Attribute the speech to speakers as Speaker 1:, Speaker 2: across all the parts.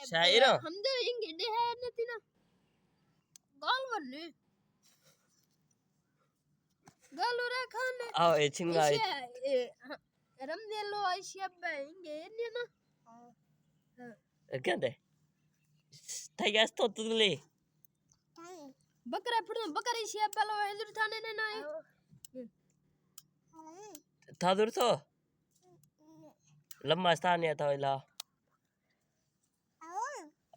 Speaker 1: शायर
Speaker 2: हम तो इंगे दे है नती ना गाल वने गालो रे खाने
Speaker 1: आओ ए छिंगा
Speaker 2: रम दे लो आशिया इंगे ने ना
Speaker 1: क्या दे થઈ ગયા તો તું લે
Speaker 2: बकरा फुट बकरी शिया पेलो इधर थाने ने ना
Speaker 1: था दूर तो लम्बा स्थान या था इला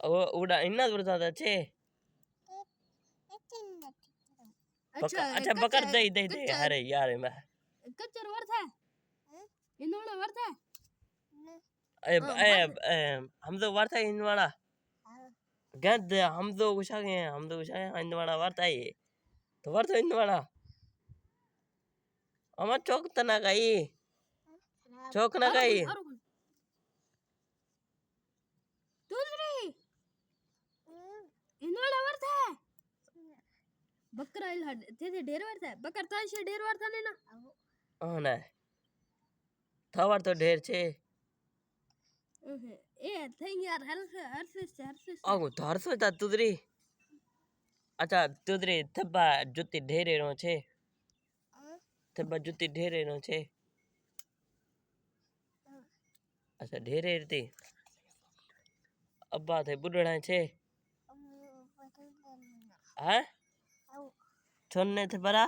Speaker 1: वो उड़ा इन्ना दूर था छे अच्छा बकर दे दे दे अरे यार मैं
Speaker 2: कच्चर वर्थ है इन्होंने वर्थ है
Speaker 1: हम तो वर्ता इन वाला गंद हम तो कुछ आ गए हम तो कुछ आए इन वाला वर्ता है तो वर्ता इन वाला अमर चौक तना गई चौक ना गई
Speaker 2: दूसरी इन्होंने वर्थ है बकरा इल थे ढेर वर्थ है बकर ताशे ढेर वर्थ ने ना
Speaker 1: ओ ना थवर तो ढेर छे
Speaker 2: ए થઈ यार हर्ष
Speaker 1: आगो तो हर्ष था तुदरी अच्छा तुदरी थब्बा जुती ढेरे नो छे थब्बा जुती ढेरे नो छे अच्छा ढेरे रती अब्बा थे बुडड़ा छे हां छोने थे बरा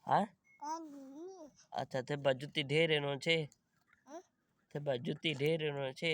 Speaker 1: हां अच्छा थब्बा जुती ढेरे नो छे थब्बा जुती ढेरे नो छे